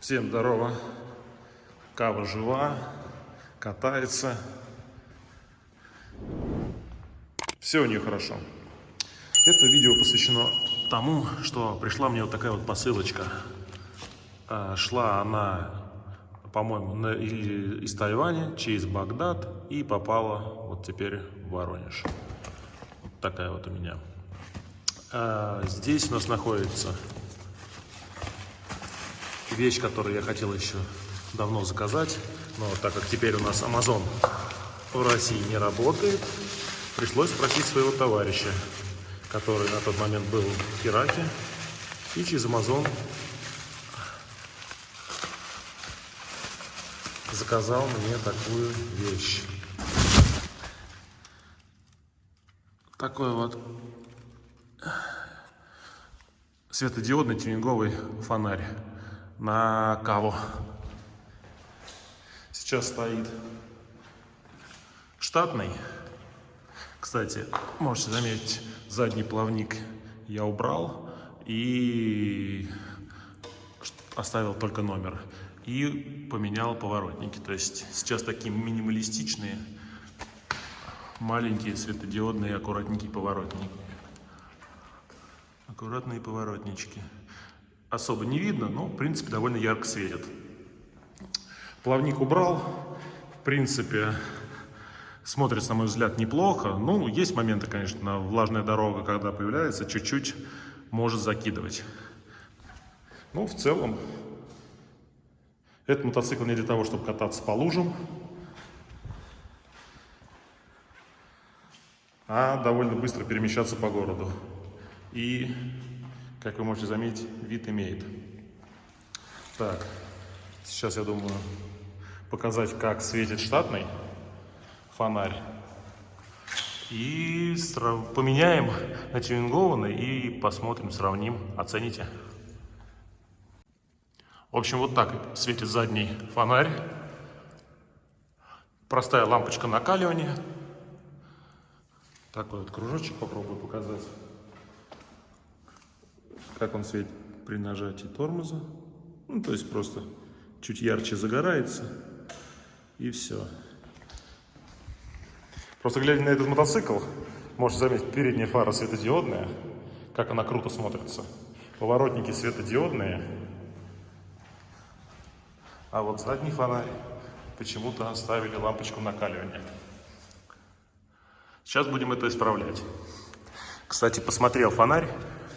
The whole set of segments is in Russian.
Всем здорово. Кава жива, катается. Все у нее хорошо. Это видео посвящено тому, что пришла мне вот такая вот посылочка. Шла она, по-моему, из Тайваня через Багдад и попала вот теперь в Воронеж. Вот такая вот у меня. Здесь у нас находится вещь, которую я хотел еще давно заказать, но так как теперь у нас Amazon в России не работает, пришлось спросить своего товарища, который на тот момент был в Ираке, и через Amazon заказал мне такую вещь. Такой вот светодиодный тюнинговый фонарь на каву. Сейчас стоит штатный. Кстати, можете заметить, задний плавник я убрал и оставил только номер. И поменял поворотники. То есть сейчас такие минималистичные, маленькие светодиодные аккуратненькие поворотники. Аккуратные поворотнички. Особо не видно, но в принципе довольно ярко светят. Плавник убрал. В принципе, смотрится, на мой взгляд, неплохо. Ну, есть моменты, конечно, влажная дорога, когда появляется, чуть-чуть может закидывать. Но в целом, этот мотоцикл не для того, чтобы кататься по лужам, а довольно быстро перемещаться по городу. И, как вы можете заметить, вид имеет. Так, сейчас я думаю показать, как светит штатный фонарь. И поменяем на тюнингованный и посмотрим, сравним, оцените. В общем, вот так светит задний фонарь. Простая лампочка накаливания. Такой вот кружочек попробую показать. Как он светит при нажатии тормоза. Ну, то есть просто чуть ярче загорается. И все. Просто глядя на этот мотоцикл, можете заметить, передняя фара светодиодная. Как она круто смотрится. Поворотники светодиодные. А вот задний фонарь почему-то оставили лампочку накаливания. Сейчас будем это исправлять. Кстати, посмотрел фонарь,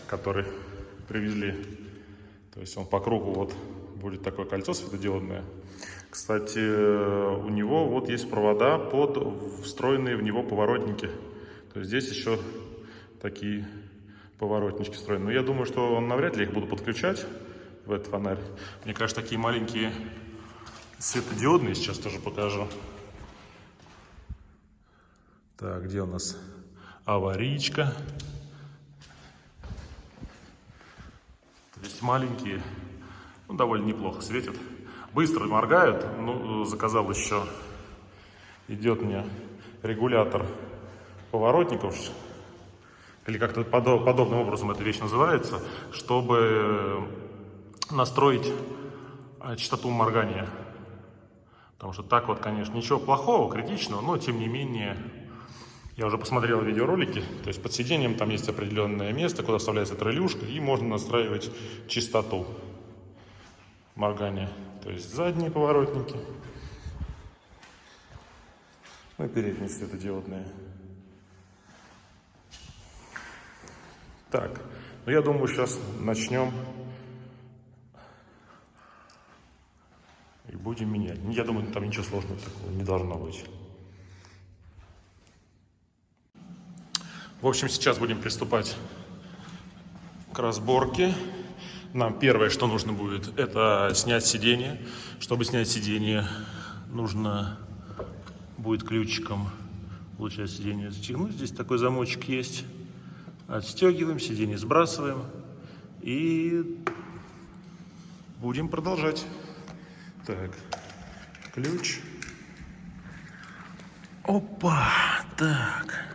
который привезли. То есть он по кругу вот будет такое кольцо светодиодное. Кстати, у него вот есть провода под встроенные в него поворотники. То есть здесь еще такие поворотнички встроены. Но я думаю, что навряд ли их буду подключать в этот фонарь. Мне кажется, такие маленькие светодиодные, сейчас тоже покажу. Так, где у нас аварийка? То есть маленькие, ну, довольно неплохо светят. Быстро моргают. Ну, заказал еще, идет мне регулятор поворотников, или как-то подобным образом эта вещь называется, чтобы настроить частоту моргания. Потому что так вот, конечно, ничего плохого, критичного, но тем не менее, я уже посмотрел видеоролики, то есть под сиденьем там есть определенное место, куда вставляется троллюшка, и можно настраивать частоту моргания. То есть задние поворотники, ну и передние светодиодные. Так, ну я думаю, сейчас начнем и будем менять. Я думаю, там ничего сложного такого не должно быть. В общем, сейчас будем приступать к разборке. Нам первое, что нужно будет, это снять сиденье. Чтобы снять сиденье, нужно будет ключиком, получается, сиденье застегнуть. Здесь такой замочек есть. Отстегиваем, сиденье сбрасываем и будем продолжать. Так, ключ. Опа, так.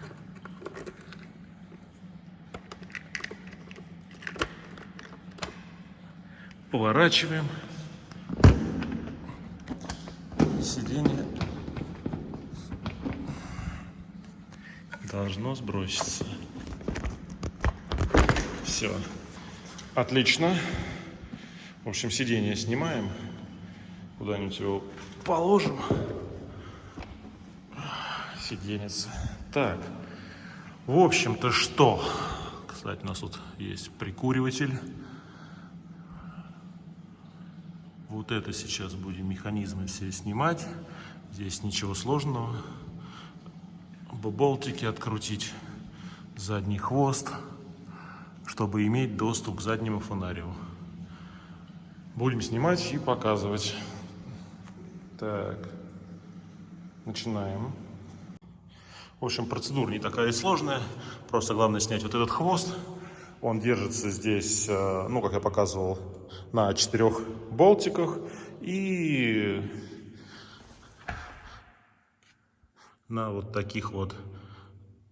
Поворачиваем. сиденье должно сброситься. Все. Отлично. В общем, сиденье снимаем. Куда-нибудь его положим. Сиденьица. Так. В общем-то, что? Кстати, у нас тут есть прикуриватель. Вот это сейчас будем механизмы все снимать. Здесь ничего сложного. Болтики открутить. Задний хвост, чтобы иметь доступ к заднему фонарю. Будем снимать и показывать. Так. Начинаем. В общем, процедура не такая сложная. Просто главное снять вот этот хвост. Он держится здесь, ну, как я показывал, на 4 болтиках и на вот таких вот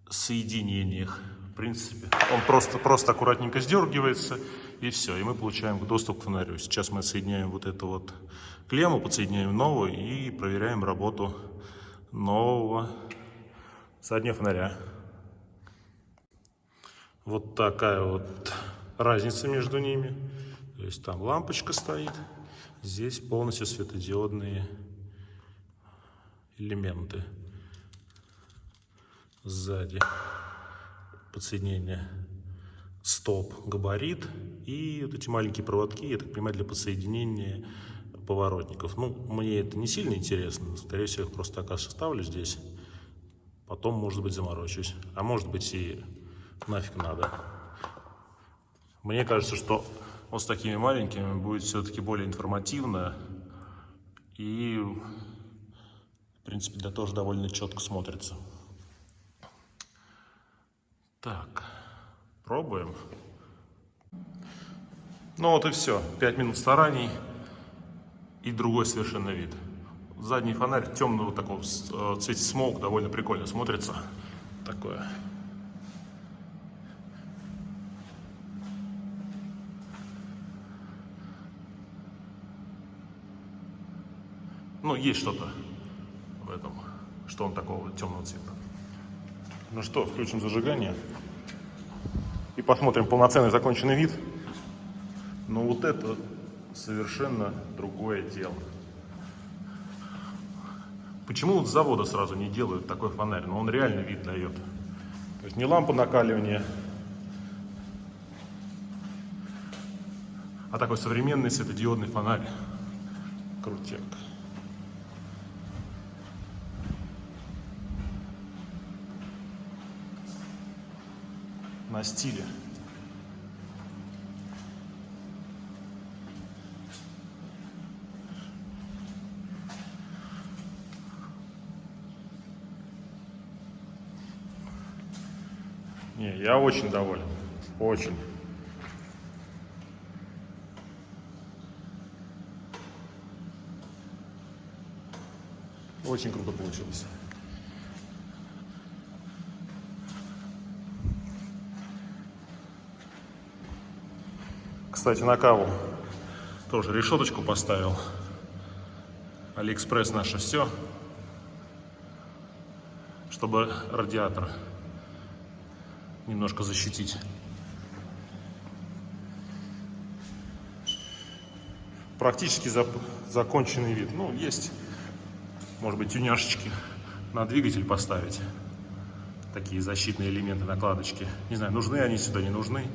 соединениях. В принципе, он просто аккуратненько сдергивается, и все, и мы получаем доступ к фонарю. Сейчас мы отсоединяем вот эту вот клемму, подсоединяем новую и проверяем работу нового заднего фонаря. Вот такая вот разница между ними. То есть там лампочка стоит, здесь полностью светодиодные элементы. Сзади подсоединение стоп, габарит и вот эти маленькие проводки, я так понимаю, для подсоединения поворотников. Ну, мне это не сильно интересно, скорее всего, их просто так оставлю здесь. Потом, может быть, заморочусь. А может быть, и нафиг надо. Мне кажется, что вот с такими маленькими будет все-таки более информативно. И, в принципе, да, тоже довольно четко смотрится. Так, пробуем. Ну вот и все. 5 минут стараний. И другой совершенно вид. Задний фонарь темного такого в цвете смоук довольно прикольно смотрится. Такое. Ну, есть что-то в этом, что он такого темного цвета. Ну что, включим зажигание и посмотрим полноценный законченный вид. Но вот это совершенно другое дело. Почему вот с завода сразу не делают такой фонарь? Но он реально вид дает. То есть не лампа накаливания, а такой современный светодиодный фонарь. Крутяк. На стиле. Не, я очень доволен. Очень. Очень круто получилось. Кстати, на каву тоже решеточку поставил. Алиэкспресс наше все, чтобы радиатор немножко защитить. Практически законченный вид. Ну, есть, может быть, тюняшечки на двигатель поставить. Такие защитные элементы, накладочки. Не знаю, нужны они сюда, не нужны.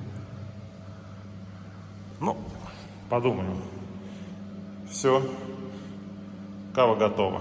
Ну, подумаем. Все. Кава готова.